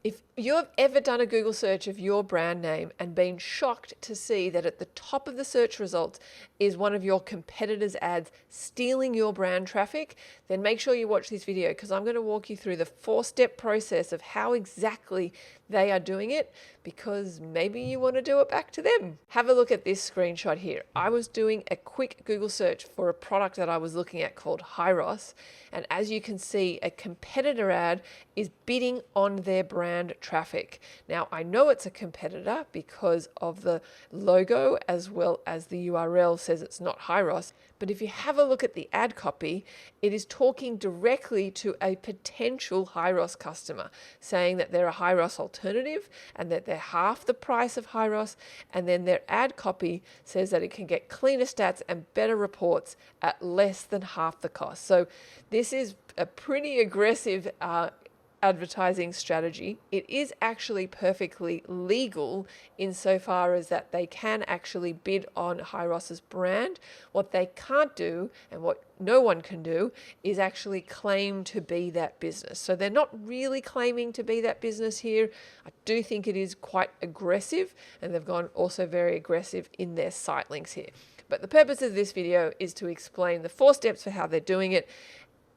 If you've ever done a Google search of your brand name and been shocked to see that at the top of the search results is one of your competitors' ads stealing your brand traffic, then make sure you watch this video because I'm going to walk you through the 4-step process of how exactly they are doing it, because maybe you want to do it back to them. Have a look at this screenshot here. I was doing a quick Google search for a product that I was looking at called Hyros, and as you can see, a competitor ad is bidding on their brand traffic. Now, I know it's a competitor because of the logo as well as the URL says it's not Hyros, but if you have a look at the ad copy, it is talking directly to a potential Hyros customer, saying that they're a Hyros alternative and that they're half the price of Hyros, and then their ad copy says that it can get cleaner stats and better reports at less than half the cost. So this is a pretty aggressive advertising strategy. It is actually perfectly legal insofar as that they can actually bid on Hyros's brand. What they can't do, and what no one can do, is actually claim to be that business. So they're not really claiming to be that business here. I do think it is quite aggressive, and they've gone also very aggressive in their site links here. But the purpose of this video is to explain the 4 steps for how they're doing it,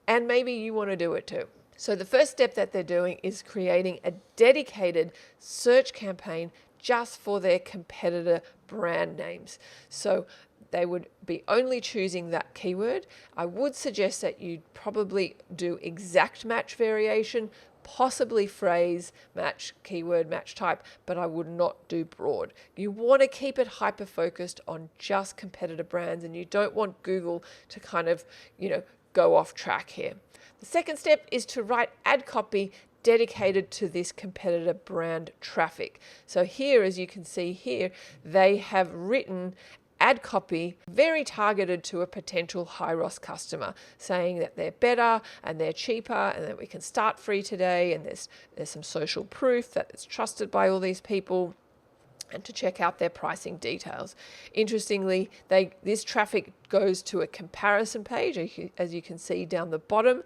and maybe you want to do it too. So the first step that they're doing is creating a dedicated search campaign just for their competitor brand names. So they would be only choosing that keyword. I would suggest that you probably do exact match variation, possibly phrase match, keyword match type, but I would not do broad. You want to keep it hyper focused on just competitor brands, and you don't want Google to kind of, go off track here. The second step is to write ad copy dedicated to this competitor brand traffic. So here, as you can see here, they have written ad copy very targeted to a potential Hyros customer, saying that they're better and they're cheaper and that we can start free today, and there's some social proof that it's trusted by all these people, and to check out their pricing details. Interestingly, this traffic goes to a comparison page, as you can see down the bottom,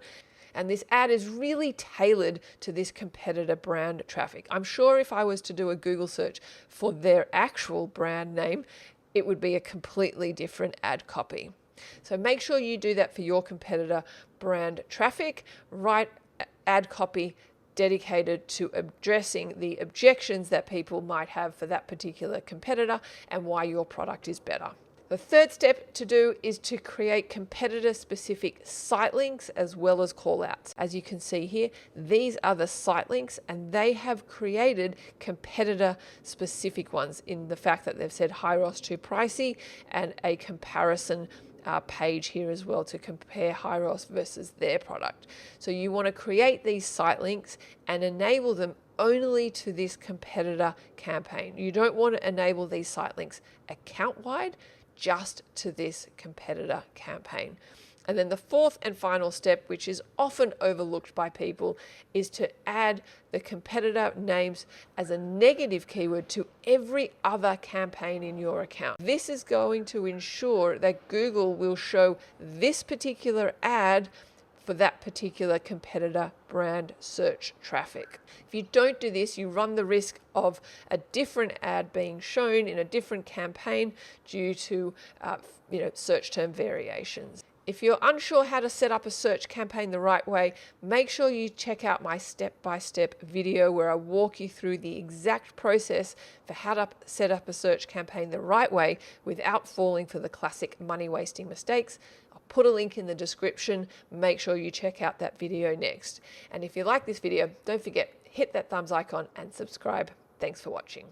and this ad is really tailored to this competitor brand traffic. I'm sure if I was to do a Google search for their actual brand name, it would be a completely different ad copy. So make sure you do that for your competitor brand traffic. Write ad copy dedicated to addressing the objections that people might have for that particular competitor and why your product is better. The third step to do is to create competitor-specific site links as well as callouts. As you can see here, these are the site links, and they have created competitor-specific ones in the fact that they've said Hyros too pricey, and a comparison page here as well to compare Hyros versus their product. So you want to create these site links and enable them only to this competitor campaign. You don't want to enable these site links account-wide, just to this competitor campaign. And then the fourth and final step, which is often overlooked by people, is to add the competitor names as a negative keyword to every other campaign in your account. This is going to ensure that Google will show this particular ad for that particular competitor brand search traffic. If you don't do this, you run the risk of a different ad being shown in a different campaign due to search term variations. If you're unsure how to set up a search campaign the right way, make sure you check out my step-by-step video where I walk you through the exact process for how to set up a search campaign the right way without falling for the classic money-wasting mistakes. I'll put a link in the description. Make sure you check out that video next. And if you like this video, don't forget, hit that thumbs icon and subscribe. Thanks for watching.